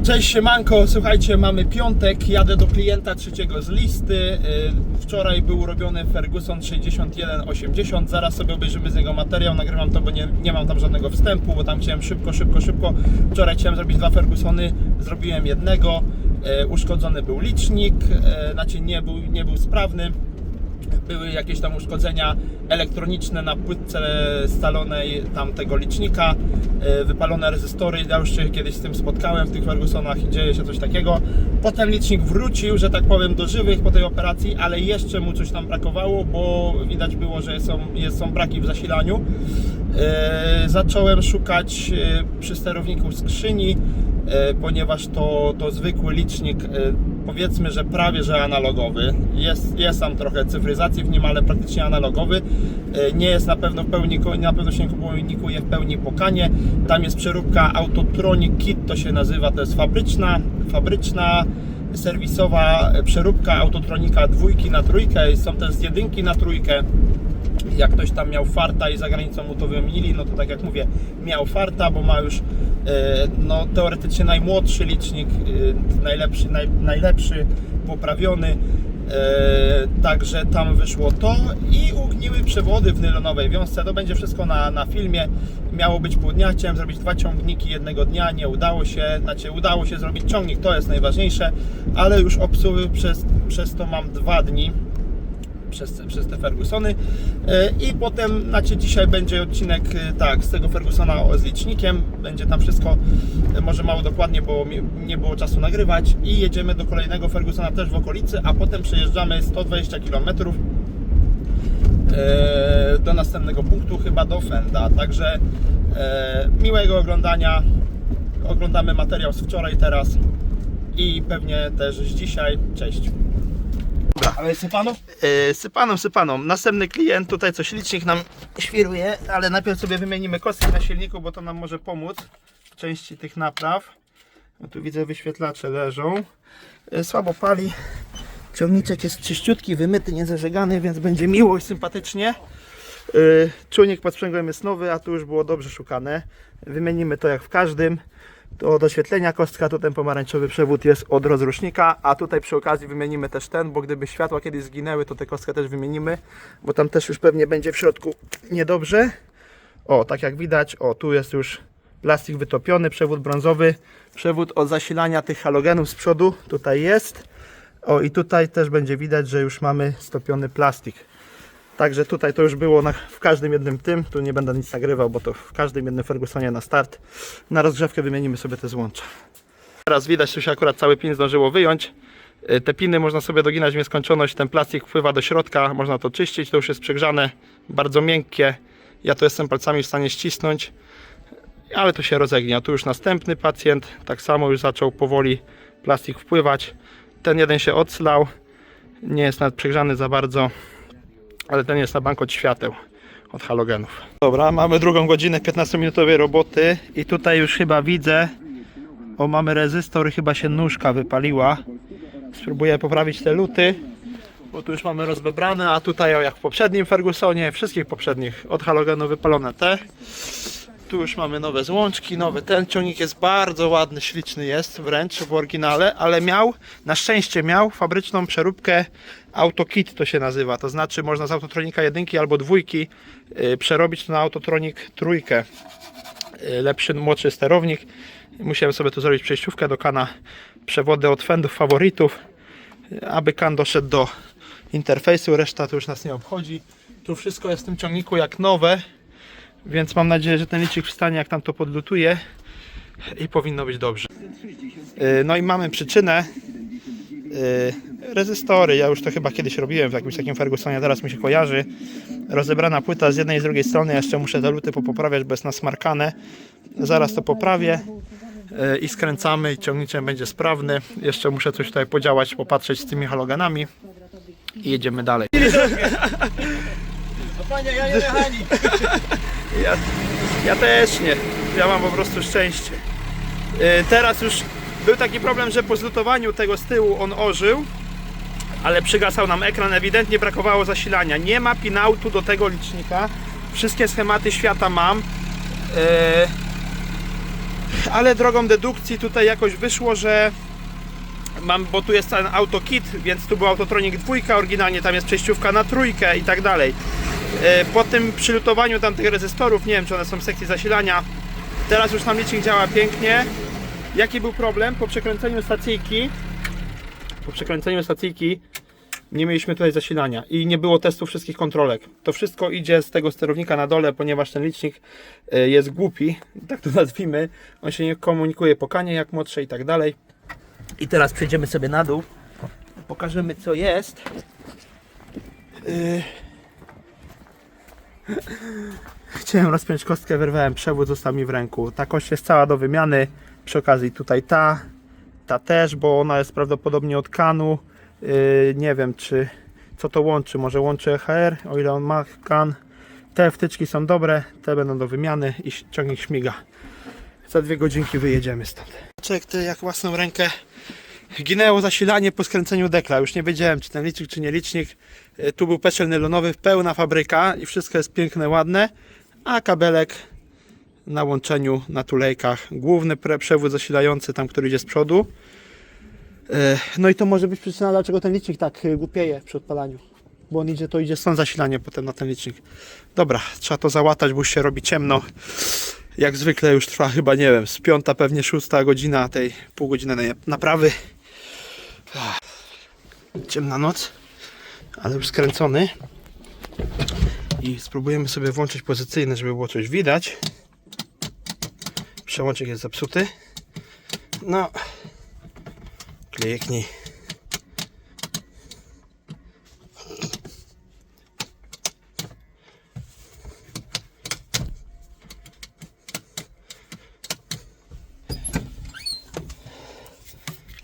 Cześć, siemanko, słuchajcie, mamy piątek, jadę do klienta trzeciego z listy. Wczoraj był robiony Ferguson 6180, zaraz sobie obejrzymy z niego materiał, nagrywam to, bo nie mam tam żadnego wstępu, bo tam chciałem szybko. Wczoraj chciałem zrobić 2 Fergusony, zrobiłem jednego, uszkodzony był licznik, znaczy nie był sprawny. Były jakieś tam uszkodzenia elektroniczne na płytce scalonej tamtego licznika, wypalone rezystory. Ja już się kiedyś z tym spotkałem w tych Fergusonach i dzieje się coś takiego. Potem licznik wrócił, że tak powiem, do żywych po tej operacji, ale jeszcze mu coś tam brakowało, bo widać było, że są braki w zasilaniu. Zacząłem szukać przy sterowniku skrzyni, ponieważ to zwykły licznik, powiedzmy, że prawie że analogowy. Jest tam trochę cyfryzacji w nim, ale praktycznie analogowy. Nie jest na pewno się nie komunikuje w pełni pokanie. Tam jest przeróbka Autotronic Kit, to się nazywa, to jest fabryczna serwisowa przeróbka Autotronika 2 na 3. Są też z 1 na 3. Jak ktoś tam miał farta i za granicą mu to wymienili, no to tak jak mówię, miał farta, bo ma już no, teoretycznie najmłodszy licznik, najlepszy, poprawiony. Także tam wyszło to i ugniły przewody w nylonowej wiązce. To będzie wszystko na filmie. Miało być pół dnia, chciałem zrobić 2 ciągniki jednego dnia, nie udało się. Znaczy udało się zrobić ciągnik, to jest najważniejsze, ale już obsługi przez to mam 2 dni. Przez te Fergusony i potem, znaczy dzisiaj będzie odcinek tak, z tego Fergusona z licznikiem, będzie tam wszystko może mało dokładnie, bo nie było czasu nagrywać i jedziemy do kolejnego Fergusona też w okolicy, a potem przejeżdżamy 120 km do następnego punktu, chyba do Fenda, także miłego oglądania. Oglądamy materiał z wczoraj teraz i pewnie też z dzisiaj. Cześć. Ale sypaną. Następny klient, tutaj coś licznik nam świruje, ale najpierw sobie wymienimy kostki na silniku, bo to nam może pomóc w części tych napraw. No tu widzę, wyświetlacze leżą. Słabo pali. Ciągniczek jest czyściutki, wymyty, niezażegany, więc będzie miło i sympatycznie. Czujnik pod sprzęgłem jest nowy, a tu już było dobrze szukane. Wymienimy to jak w każdym. To do oświetlenia kostka, tu ten pomarańczowy przewód jest od rozrusznika, a tutaj przy okazji wymienimy też ten, bo gdyby światła kiedyś zginęły, to tę kostkę też wymienimy, bo tam też już pewnie będzie w środku niedobrze. O, tak jak widać, o, tu jest już plastik wytopiony, przewód brązowy, przewód od zasilania tych halogenów z przodu, tutaj jest. O, i tutaj też będzie widać, że już mamy stopiony plastik. Także tutaj to już było w każdym jednym tym, tu nie będę nic nagrywał, bo to w każdym jednym Fergusonie na start. Na rozgrzewkę wymienimy sobie te złącza. Teraz widać, że się akurat cały pin zdążyło wyjąć. Te piny można sobie doginać w nieskończoność, ten plastik wpływa do środka, można to czyścić, to już jest przegrzane, bardzo miękkie. Ja to jestem palcami w stanie ścisnąć, ale to się rozegnie. A tu już następny pacjent, tak samo już zaczął powoli plastik wpływać. Ten jeden się odslał, nie jest nawet przegrzany za bardzo. Ale ten jest na bank od świateł, od halogenów. Dobra, mamy drugą godzinę 15-minutowej roboty i tutaj już chyba widzę, o, mamy rezystor, chyba się nóżka wypaliła. Spróbuję poprawić te luty, bo tu już mamy rozbebrane, a tutaj, o, jak w poprzednim Fergusonie, wszystkich poprzednich od halogenu wypalone te. Tu już mamy nowe złączki, ten ciągnik jest bardzo ładny, śliczny jest wręcz w oryginale, ale na szczęście miał fabryczną przeróbkę AutoKit, to się nazywa, to znaczy można z Autotronika 1 albo 2 przerobić to na Autotronic 3. Lepszy, młodszy sterownik. Musiałem sobie tu zrobić przejściówkę do kana, przewody od Fendów faworytów, aby kan doszedł do interfejsu, reszta to już nas nie obchodzi. Tu wszystko jest w tym ciągniku jak nowe. Więc mam nadzieję, że ten licznik wstanie, jak tam to podlutuje i powinno być dobrze. No i mamy przyczynę. Rezystory, ja już to chyba kiedyś robiłem w jakimś takim Fergusonie, teraz mi się kojarzy. Rozebrana płyta z jednej i z drugiej strony, jeszcze muszę te luty popoprawiać, bo jest nasmarkane. Zaraz to poprawię i skręcamy i ciągniczek będzie sprawny. Jeszcze muszę coś tutaj podziałać, popatrzeć z tymi halogenami i jedziemy dalej. No panie, ja nie mechanik. Ja też nie. Ja mam po prostu szczęście. Teraz już był taki problem, że po zlutowaniu tego z tyłu on ożył, ale przygasał nam ekran, ewidentnie brakowało zasilania. Nie ma pinautu do tego licznika. Wszystkie schematy świata mam. ale drogą dedukcji tutaj jakoś wyszło, że mam, bo tu jest ten AutoKit, więc tu był Autotronic 2, oryginalnie tam jest przejściówka na trójkę i tak dalej. Po tym przylutowaniu tam tych rezystorów, nie wiem czy one są w sekcji zasilania, teraz już nam licznik działa pięknie. Jaki był problem? Po przekręceniu stacyjki nie mieliśmy tutaj zasilania i nie było testu wszystkich kontrolek. To wszystko idzie z tego sterownika na dole, ponieważ ten licznik jest głupi, tak to nazwijmy. On się nie komunikuje po kanie jak młodsze i tak dalej. I teraz przejdziemy sobie na dół, pokażemy co jest. Chciałem rozpiąć kostkę, wyrwałem przewód, został mi w ręku. Ta kość jest cała do wymiany. Przy okazji tutaj ta też, bo ona jest prawdopodobnie od kanu. Nie wiem co to łączy, może łączy EHR, o ile on ma kan. Te wtyczki są dobre, te będą do wymiany i ciągnik śmiga. Za 2 godzinki wyjedziemy stąd. Czek, ty jak własną rękę. Ginęło zasilanie po skręceniu dekla. Już nie wiedziałem czy ten licznik czy nie licznik. Tu był peszel nylonowy, pełna fabryka i wszystko jest piękne, ładne. A kabelek na łączeniu, na tulejkach. Główny przewód zasilający tam, który idzie z przodu. No i to może być przyczyna, dlaczego ten licznik tak głupieje przy odpalaniu. Bo on idzie, to idzie stąd zasilanie potem na ten licznik. Dobra, trzeba to załatać, bo już się robi ciemno. Jak zwykle już trwa chyba, nie wiem, z 5, pewnie 6 godzina tej półgodzinnej naprawy. Ciemna noc, ale już skręcony. I spróbujemy sobie włączyć pozycyjny, żeby było coś widać. Przełącznik jest zepsuty. No, kliknij.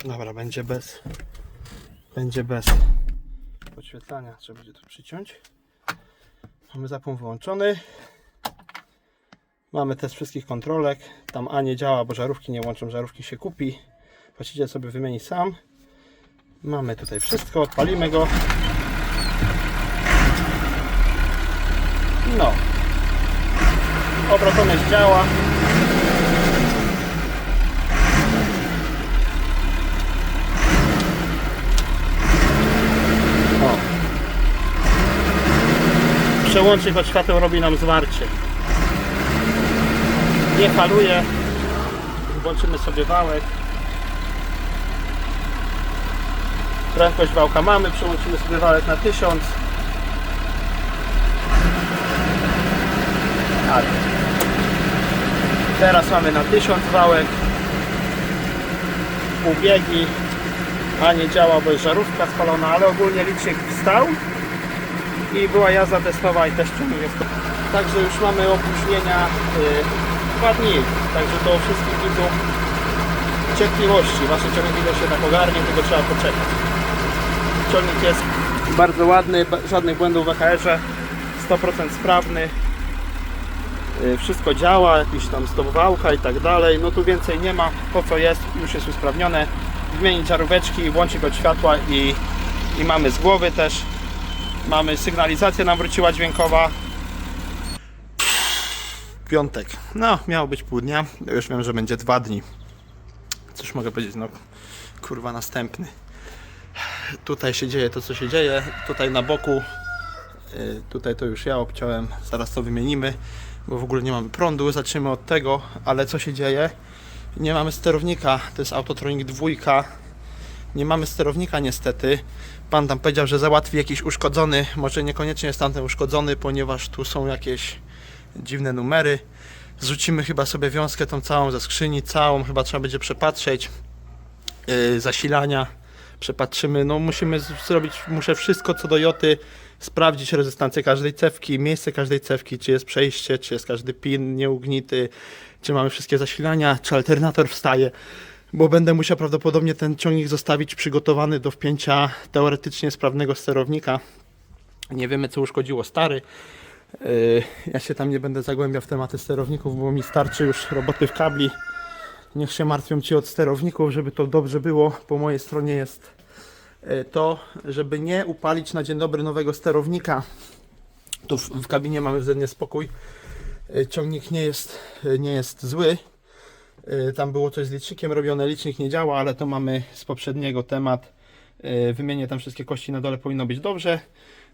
Dobra, będzie bez podświetlania, trzeba będzie to przyciąć. Mamy zapłon wyłączony. Mamy test wszystkich kontrolek. Tam A nie działa, bo żarówki nie łączą, żarówki się kupi. Właściciel sobie wymieni sam. Mamy tutaj wszystko, odpalimy go. No. Obrotomierz działa. O. Przełącznik od świateł robi nam zwarcie. Nie faluje. Włączymy sobie wałek. Prędkość wałka mamy, przełączymy sobie wałek na 1000. Tak. Teraz mamy na 1000 wałek. Pół biegi. A nie działa, bo jest żarówka spalona, ale ogólnie licznik wstał. I była jazda testowa i też ciągnik jest. Także już mamy opóźnienia 2 dni. Także do wszystkich widzów cierpliwości. Wasze ciągniki też się tak ogarnie, tylko trzeba poczekać. Ciągnik jest bardzo ładny, żadnych błędów w EHR-ze, 100% sprawny. Wszystko działa, jakiś tam stop wałka i tak dalej. No tu więcej nie ma, to co jest już jest usprawnione. Wymienić żaróweczki, włączyć od światła i mamy z głowy też. Mamy sygnalizację, nam wróciła dźwiękowa. Piątek. No, miało być pół dnia. Ja już wiem, że będzie 2 dni. Cóż mogę powiedzieć, no kurwa następny. Tutaj się dzieje to, co się dzieje. Tutaj na boku. Tutaj to już ja obciąłem. Zaraz to wymienimy, bo w ogóle nie mamy prądu. Zaczniemy od tego, ale co się dzieje? Nie mamy sterownika. To jest Autotronic 2. Nie mamy sterownika niestety. Pan tam powiedział, że załatwi jakiś uszkodzony. Może niekoniecznie jest tamten uszkodzony, ponieważ tu są jakieś dziwne numery. Zrzucimy chyba sobie wiązkę tą całą ze skrzyni, całą chyba trzeba będzie przepatrzeć. Zasilania przepatrzymy, no musimy zrobić, muszę wszystko co do joty sprawdzić, rezystancję każdej cewki, miejsce każdej cewki, czy jest przejście, czy jest każdy pin nieugnity, czy mamy wszystkie zasilania, czy alternator wstaje, bo będę musiał prawdopodobnie ten ciągnik zostawić przygotowany do wpięcia teoretycznie sprawnego sterownika. Nie wiemy co uszkodziło stary. Ja się tam nie będę zagłębiał w tematy sterowników, bo mi starczy już roboty w kabli. Niech się martwią ci od sterowników, żeby to dobrze było. Po mojej stronie jest to, żeby nie upalić na dzień dobry nowego sterownika. Tu w kabinie mamy względnie spokój. Ciągnik nie jest zły. Tam było coś z licznikiem robione, licznik nie działa, ale to mamy z poprzedniego temat. Wymienię tam wszystkie kości na dole, powinno być dobrze.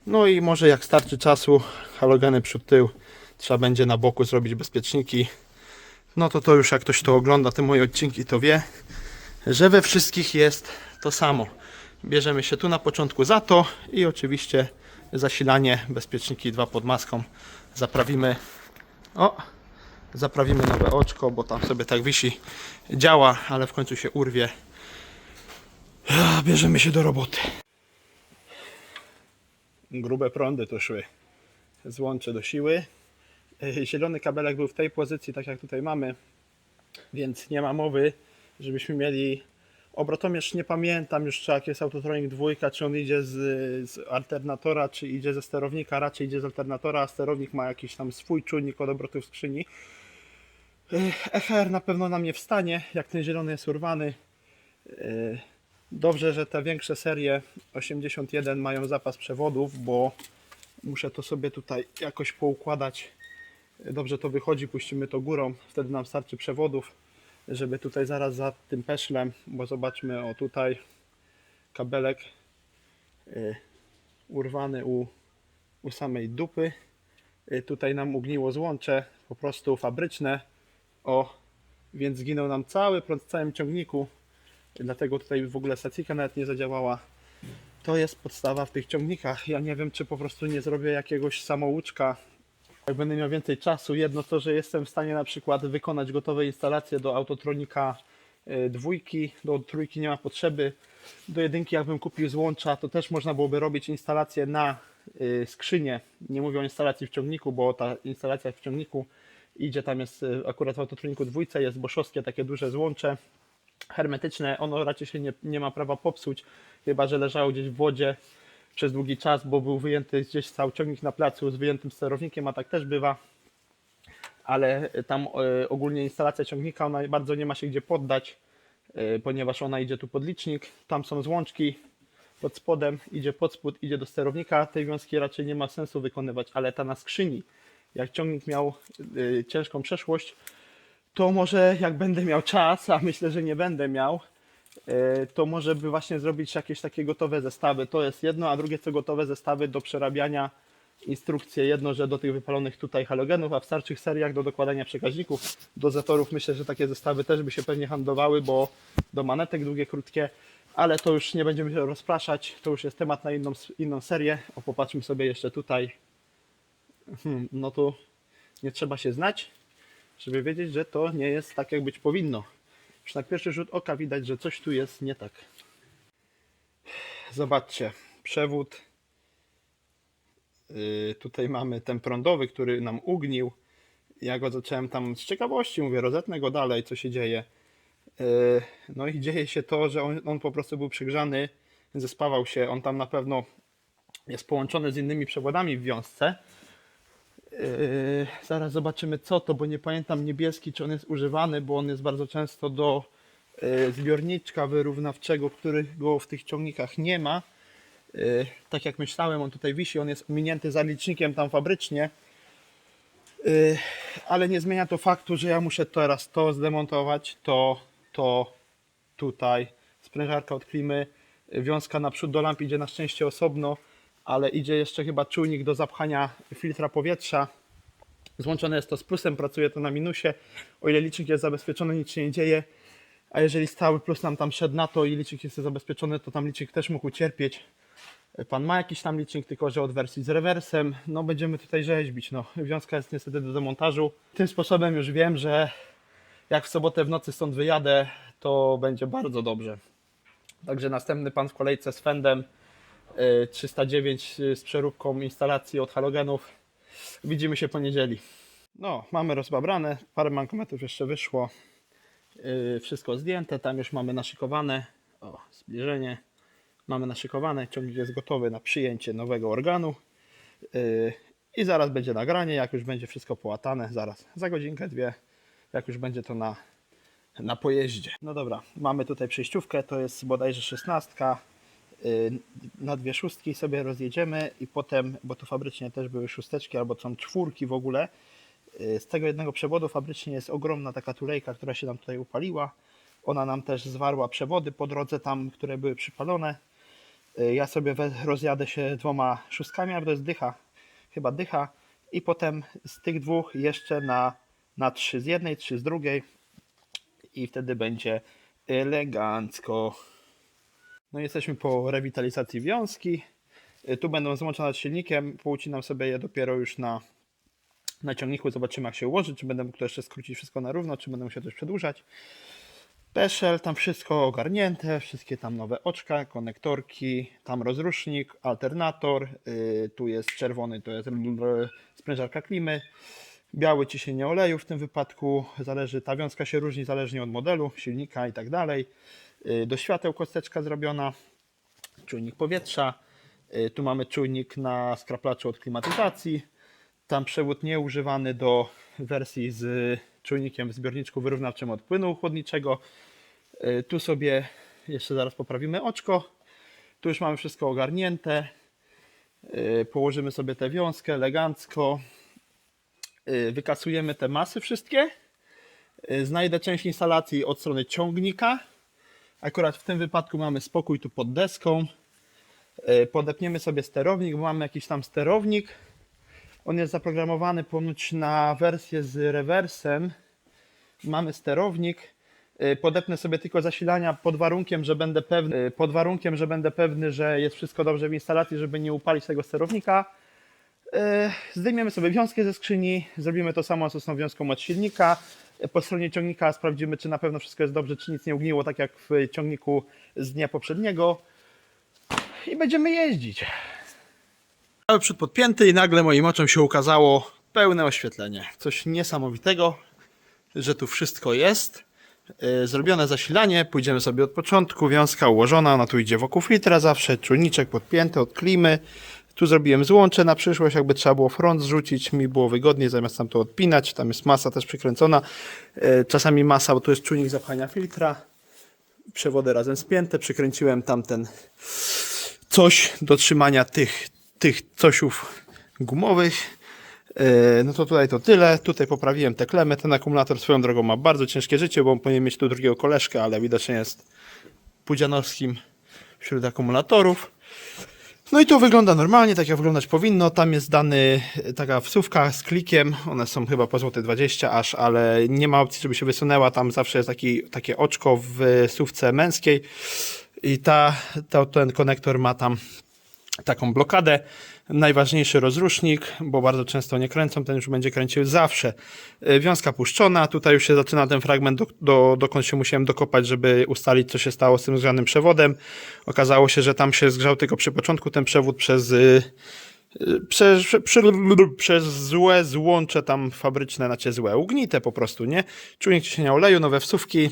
No i może jak starczy czasu, halogeny przód tył, trzeba będzie na boku zrobić bezpieczniki. No to już jak ktoś to ogląda, te moje odcinki, to wie, że we wszystkich jest to samo. Bierzemy się tu na początku za to i oczywiście zasilanie, bezpieczniki 2 pod maską. Zaprawimy nowe oczko, bo tam sobie tak wisi, działa, ale w końcu się urwie. Bierzemy się do roboty. Grube prądy tu szły. Złącze do siły. Zielony kabelek był w tej pozycji, tak jak tutaj mamy, więc nie ma mowy, żebyśmy mieli obrotomierz. Nie pamiętam już, czy jak jest Autotronic 2, czy on idzie z alternatora, czy idzie ze sterownika. Raczej idzie z alternatora, a sterownik ma jakiś tam swój czujnik od obrotów skrzyni. EHR na pewno nam nie wstanie, jak ten zielony jest urwany. Dobrze, że te większe serie 81 mają zapas przewodów, bo muszę to sobie tutaj jakoś poukładać. Dobrze to wychodzi, puścimy to górą, wtedy nam starczy przewodów, żeby tutaj zaraz za tym peszlem, bo zobaczmy, o tutaj kabelek urwany u samej dupy. Tutaj nam ugniło złącze, po prostu fabryczne, więc zginął nam cały prąd w całym ciągniku, dlatego tutaj w ogóle stacyjka nawet nie zadziałała. To jest podstawa w tych ciągnikach. Ja nie wiem, czy po prostu nie zrobię jakiegoś samouczka. Jak będę miał więcej czasu, jedno to, że jestem w stanie na przykład wykonać gotowe instalacje do Autotronika 2, do 3 nie ma potrzeby. Do 1 jakbym kupił złącza, to też można byłoby robić instalację na skrzynię. Nie mówię o instalacji w ciągniku, bo ta instalacja w ciągniku idzie, tam jest akurat w Autotroniku 2 jest boszowskie takie duże złącze hermetyczne, ono raczej się nie ma prawa popsuć, chyba że leżało gdzieś w wodzie przez długi czas, bo był wyjęty gdzieś cały ciągnik na placu z wyjętym sterownikiem, a tak też bywa. Ale tam ogólnie instalacja ciągnika, ona bardzo nie ma się gdzie poddać, ponieważ ona idzie tu pod licznik, tam są złączki pod spodem, idzie pod spód, idzie do sterownika, tej wiązki raczej nie ma sensu wykonywać, ale ta na skrzyni, jak ciągnik miał ciężką przeszłość, to może jak będę miał czas, a myślę, że nie będę miał, to może by właśnie zrobić jakieś takie gotowe zestawy. To jest jedno, a drugie co gotowe zestawy do przerabiania, instrukcje. Jedno, że do tych wypalonych tutaj halogenów, a w starszych seriach do dokładania przekaźników, dozatorów. Myślę, że takie zestawy też by się pewnie handlowały, bo do manetek długie, krótkie, ale to już nie będziemy się rozpraszać. To już jest temat na inną serię. Popatrzmy sobie jeszcze tutaj. No tu nie trzeba się znać, żeby wiedzieć, że to nie jest tak, jak być powinno. Już na pierwszy rzut oka widać, że coś tu jest nie tak. Zobaczcie, przewód. Tutaj mamy ten prądowy, który nam ugnił. Ja go zacząłem tam z ciekawości, mówię, rozetnę go dalej, co się dzieje. No i dzieje się to, że on po prostu był przegrzany, zespawał się. On tam na pewno jest połączony z innymi przewodami w wiązce. Zaraz zobaczymy co to, bo nie pamiętam niebieski, czy on jest używany, bo on jest bardzo często do zbiorniczka wyrównawczego, którego w tych ciągnikach nie ma. Tak jak myślałem, on tutaj wisi, on jest ominięty za licznikiem tam fabrycznie, ale nie zmienia to faktu, że ja muszę teraz to zdemontować, to tutaj, sprężarka od klimy, wiązka naprzód do lamp idzie na szczęście osobno, ale idzie jeszcze chyba czujnik do zapchania filtra powietrza. Złączone jest to z plusem, pracuje to na minusie. O ile licznik jest zabezpieczony, nic się nie dzieje, a jeżeli stały plus nam tam szedł na to i licznik jest zabezpieczony, to tam licznik też mógł ucierpieć. Pan ma jakiś tam licznik, tylko że od wersji z rewersem. No będziemy tutaj rzeźbić. No, wiązka jest niestety do demontażu. Tym sposobem już wiem, że jak w sobotę w nocy stąd wyjadę, to będzie bardzo dobrze. Także następny pan w kolejce z fendem 309 z przeróbką instalacji od halogenów. Widzimy się po niedzieli. No, mamy rozbabrane, parę mankometów jeszcze wyszło. Wszystko zdjęte, tam już mamy naszykowane. O, zbliżenie. Mamy naszykowane, ciągnik jest gotowy na przyjęcie nowego organu. I zaraz będzie nagranie, jak już będzie wszystko połatane, zaraz, za godzinkę, dwie, jak już będzie to na pojeździe. No dobra, mamy tutaj przejściówkę, to jest bodajże 16. Na 2 szóstki sobie rozjedziemy i potem, bo tu fabrycznie też były szósteczki albo są czwórki w ogóle, Z tego jednego przewodu fabrycznie jest ogromna taka tulejka, która się nam tutaj upaliła. Ona nam też zwarła przewody po drodze tam, które były przypalone. Ja sobie rozjadę się 2 szóstkami, ale to jest dycha, chyba dycha. I potem z tych 2 jeszcze na 3 z jednej, 3 z drugiej. I wtedy będzie elegancko. No jesteśmy po rewitalizacji wiązki. Tu będą złączone z silnikiem. Poucinam sobie je dopiero już na ciągniku. Zobaczymy, jak się ułoży. Czy będę mógł to jeszcze skrócić wszystko na równo, czy będę musiał coś przedłużać. Peszel, tam wszystko ogarnięte. Wszystkie tam nowe oczka, konektorki. Tam rozrusznik, alternator. Tu jest czerwony, to jest sprężarka klimy. Biały ciśnienie oleju w tym wypadku. Zależy, ta wiązka się różni zależnie od modelu, silnika i tak dalej. Do świateł kosteczka zrobiona. Czujnik powietrza. Tu mamy czujnik na skraplaczu od klimatyzacji. Tam przewód nieużywany do wersji z czujnikiem w zbiorniczku wyrównawczym od płynu chłodniczego. Tu sobie jeszcze zaraz poprawimy oczko. Tu już mamy wszystko ogarnięte. Położymy sobie tę wiązkę elegancko. Wykasujemy te masy wszystkie. Znajdę część instalacji od strony ciągnika. Akurat w tym wypadku mamy spokój tu pod deską. Podepniemy sobie sterownik, bo mamy jakiś tam sterownik. On jest zaprogramowany ponoć na wersję z rewersem. Mamy sterownik. Podepnę sobie tylko zasilania pod warunkiem, że będę pewny, że jest wszystko dobrze w instalacji, żeby nie upalić tego sterownika. Zdejmiemy sobie wiązkę ze skrzyni, zrobimy to samo z tą wiązką od silnika. Po stronie ciągnika sprawdzimy, czy na pewno wszystko jest dobrze, czy nic nie ugniło, tak jak w ciągniku z dnia poprzedniego. I będziemy jeździć. Cały przód podpięty i nagle moim oczom się ukazało pełne oświetlenie. Coś niesamowitego, że tu wszystko jest. Zrobione zasilanie, pójdziemy sobie od początku, wiązka ułożona, ona tu idzie wokół filtra zawsze, czujniczek podpięty od klimy. Tu zrobiłem złącze na przyszłość, jakby trzeba było front zrzucić, mi było wygodniej zamiast tam to odpinać. Tam jest masa też przykręcona, czasami masa, bo tu jest czujnik zapchania filtra. Przewody razem spięte, przykręciłem tamten coś do trzymania tych cosiów gumowych. No to tutaj to tyle. Tutaj poprawiłem tę klemę. Ten akumulator swoją drogą ma bardzo ciężkie życie, bo on powinien mieć tu drugiego koleżkę, ale widocznie jest pudzianowskim wśród akumulatorów. No i to wygląda normalnie, tak jak wyglądać powinno. Tam jest dany taka wsówka z klikiem. One są chyba po złote 20 aż, ale nie ma opcji, żeby się wysunęła. Tam zawsze jest takie oczko w wsówce męskiej. I ten konektor ma tam taką blokadę. Najważniejszy rozrusznik, bo bardzo często nie kręcą, ten już będzie kręcił zawsze. Wiązka puszczona, tutaj już się zaczyna ten fragment, dokąd się musiałem dokopać, żeby ustalić, co się stało z tym zgrzanym przewodem. Okazało się, że tam się zgrzał tylko przy początku ten przewód przez złe złącze tam fabryczne, znaczy złe, ugnite po prostu, nie? Czujnik ciśnienia oleju, nowe wsówki,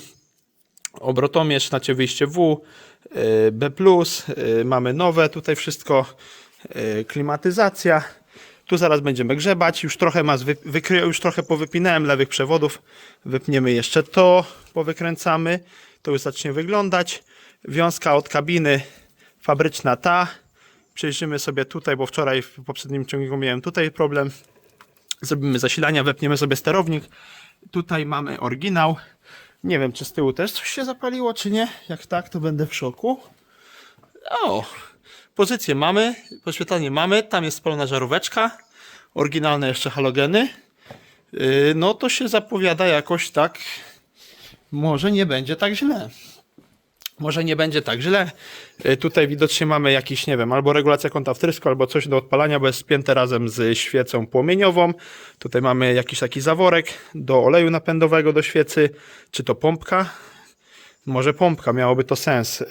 obrotomierz, znaczy wyjście W, B+, mamy nowe tutaj wszystko, klimatyzacja. Tu zaraz będziemy grzebać, już trochę już trochę powypinałem lewych przewodów, wypniemy jeszcze to, powykręcamy, to już zacznie wyglądać. Wiązka od kabiny fabryczna ta, przejrzymy sobie tutaj, bo wczoraj w poprzednim ciągniku miałem tutaj problem. Zrobimy zasilania, wepniemy sobie sterownik. Tutaj mamy oryginał. Nie wiem, czy z tyłu też coś się zapaliło, czy nie. Jak tak, to będę w szoku. O, pozycję mamy, podświetlenie mamy. Tam jest spalona żaróweczka. Oryginalne jeszcze halogeny. No to się zapowiada jakoś tak. Może nie będzie tak źle. Może nie będzie tak źle. Tutaj widocznie mamy jakiś, nie wiem, albo regulacja kąta wtrysku, albo coś do odpalania, bo jest spięte razem z świecą płomieniową. Tutaj mamy jakiś taki zaworek do oleju napędowego do świecy. Czy to pompka? Może pompka, miałoby to sens.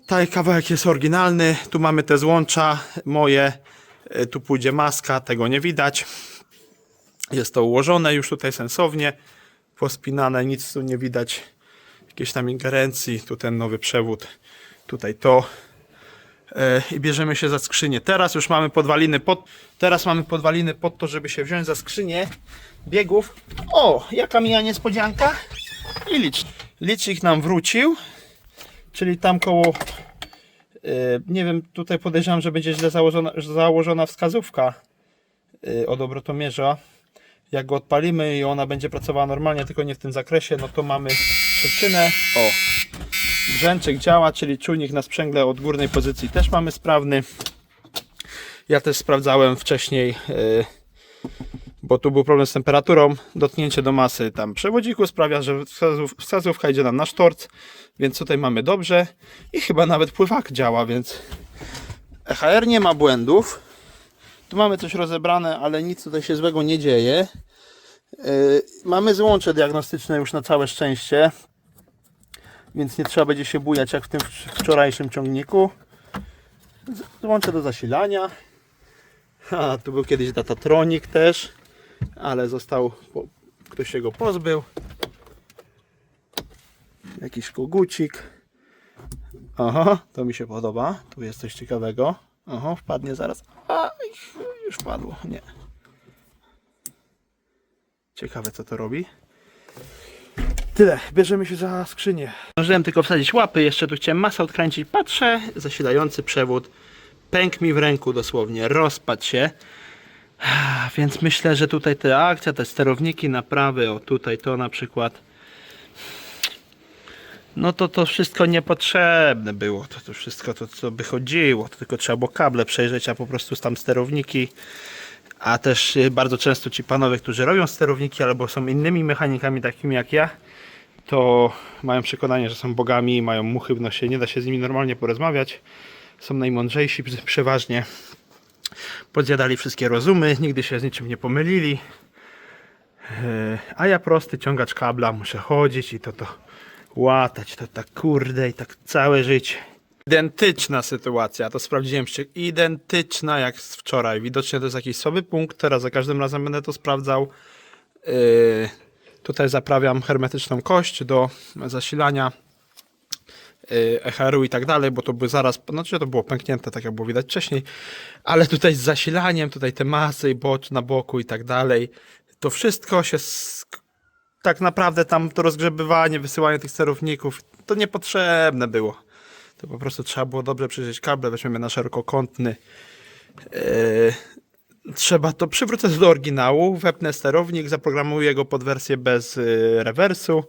Taj kawałek jest oryginalny. Tu mamy te złącza moje. Tu pójdzie maska, tego nie widać. Jest to ułożone już tutaj sensownie. Pospinane, nic tu nie widać. Jakieś tam ingerencji, tu ten nowy przewód, tutaj to i bierzemy się za skrzynię. Teraz już mamy podwaliny pod to, żeby się wziąć za skrzynię biegów. O, jaka mija niespodzianka i licznik nam wrócił, czyli tam koło nie wiem, tutaj podejrzewam, że będzie źle założona wskazówka od obrotomierza. Jak go odpalimy i ona będzie pracowała normalnie, tylko nie w tym zakresie, no to mamy przyczynę. O, brzęczyk działa, czyli czujnik na sprzęgle od górnej pozycji też mamy sprawny. Ja też sprawdzałem wcześniej, bo tu był problem z temperaturą. Dotknięcie do masy tam przewodziku sprawia, że wskazówka idzie nam na sztorc, więc tutaj mamy dobrze i chyba nawet pływak działa, więc EHR nie ma błędów. Tu mamy coś rozebrane, ale nic tutaj się złego nie dzieje. Mamy złącze diagnostyczne już na całe szczęście, więc nie trzeba będzie się bujać jak w tym wczorajszym ciągniku. Złącze do zasilania. Tu był kiedyś Datatronic też, ale został, ktoś się go pozbył. Jakiś kogucik. Aha, to mi się podoba. Tu jest coś ciekawego. Aha, wpadnie zaraz. A, już padło. Nie. Ciekawe co to robi. Tyle, bierzemy się za skrzynię. Zdążyłem tylko wsadzić łapy, jeszcze tu chciałem masę odkręcić. Patrzę, zasilający przewód pękł mi w ręku dosłownie, rozpadł się. Więc myślę, że tutaj ta akcja, te sterowniki, naprawy, o tutaj to na przykład, no to wszystko niepotrzebne było. To wszystko to co by chodziło, to tylko trzeba było kable przejrzeć, a po prostu tam sterowniki. A też bardzo często ci panowie, którzy robią sterowniki albo są innymi mechanikami takimi jak ja, to mają przekonanie, że są bogami, mają muchy w nosie, nie da się z nimi normalnie porozmawiać. Są najmądrzejsi przeważnie. Podzjadali wszystkie rozumy, nigdy się z niczym nie pomylili. A ja prosty ciągacz kabla muszę chodzić i to łatać, to tak kurde i tak całe życie. Identyczna sytuacja, to sprawdziłem się, identyczna jak z wczoraj. Widocznie to jest jakiś słaby punkt, teraz za każdym razem będę to sprawdzał. Tutaj zaprawiam hermetyczną kość do zasilania EHR-u i tak dalej, bo to by zaraz, znaczy to było pęknięte, tak jak było widać wcześniej, ale tutaj z zasilaniem, tutaj te masy i na boku i tak dalej, to wszystko się tak naprawdę tam to rozgrzebywanie, wysyłanie tych sterowników, to niepotrzebne było. To po prostu trzeba było dobrze przyjrzeć kable, weźmiemy na szerokokątny. Trzeba to, przywrócę do oryginału, wepnę sterownik, zaprogramuję go pod wersję bez rewersu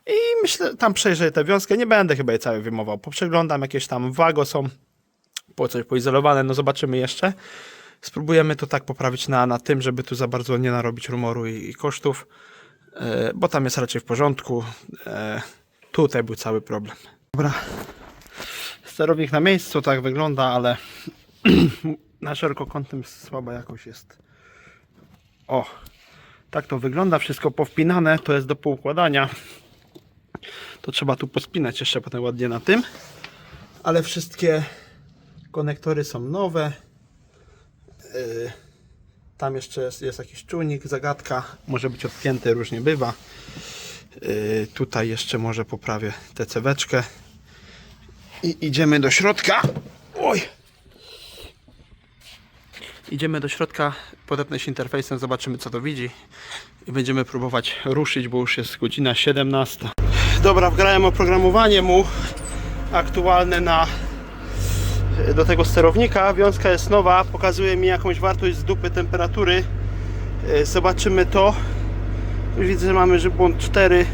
i myślę, tam przejrzę tę wiązkę, nie będę chyba jej całej wyjmował, poprzeglądam, jakieś tam wago są, po coś poizolowane, no zobaczymy jeszcze. Spróbujemy to tak poprawić na tym, żeby tu za bardzo nie narobić rumoru i kosztów, bo tam jest raczej w porządku. Tutaj był cały problem. Dobra. Sterownik na miejscu, tak wygląda, ale na szerokokątnym słaba jakość jest. O, tak to wygląda, wszystko powpinane, to jest do poukładania. To trzeba tu pospinać jeszcze potem ładnie na tym. Ale wszystkie konektory są nowe. Tam jeszcze jest jakiś czujnik, zagadka, może być odpięty, różnie bywa. Tutaj jeszcze może poprawię tę ceweczkę. I idziemy do środka. Oj! Idziemy do środka, podepnę się interfejsem, zobaczymy co to widzi. I będziemy próbować ruszyć, bo już jest godzina 17. Dobra, wgrałem oprogramowanie mu aktualne do tego sterownika. Wiązka jest nowa, pokazuje mi jakąś wartość z dupy temperatury. Zobaczymy to. Już widzę, że mamy błąd 4.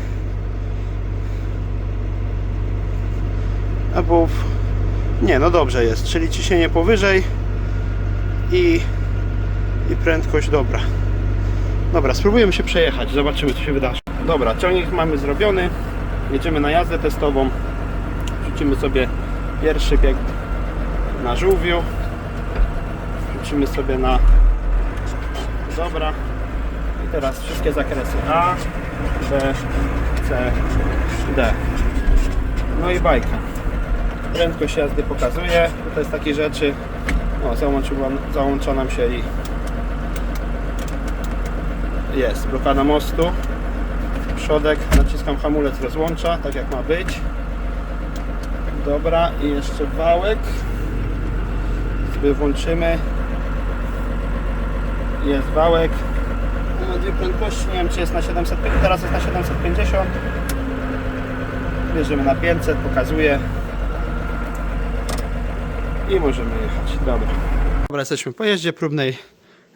Albo nie, no dobrze jest, czyli ciśnienie powyżej i prędkość dobra. Dobra, spróbujemy się przejechać, zobaczymy co się wydarzy. Dobra, ciągnik mamy zrobiony, jedziemy na jazdę testową, rzucimy sobie pierwszy bieg na żółwiu, rzucimy sobie na dobra i teraz wszystkie zakresy A, B, C, D. No i bajka. Prędkość jazdy pokazuje, tutaj z takich rzeczy, o, załącza nam się i jest blokada mostu, przodek, naciskam hamulec, rozłącza, tak jak ma być. Dobra, i jeszcze wałek sobie włączymy, jest wałek, ma dwie prędkości, nie wiem czy jest na 750, teraz jest na 750, bierzemy na 500, pokazuje i możemy jechać. Dobra, jesteśmy po jeździe próbnej,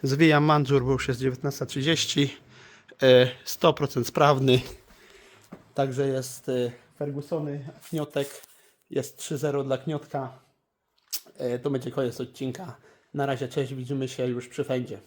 zwijam mandżur, bo już jest 19:30, 100% sprawny. Także jest Fergusony, Kniotek, jest 3-0 dla Kniotka. To będzie koniec odcinka. Na razie, cześć, widzimy się już przy fendzie.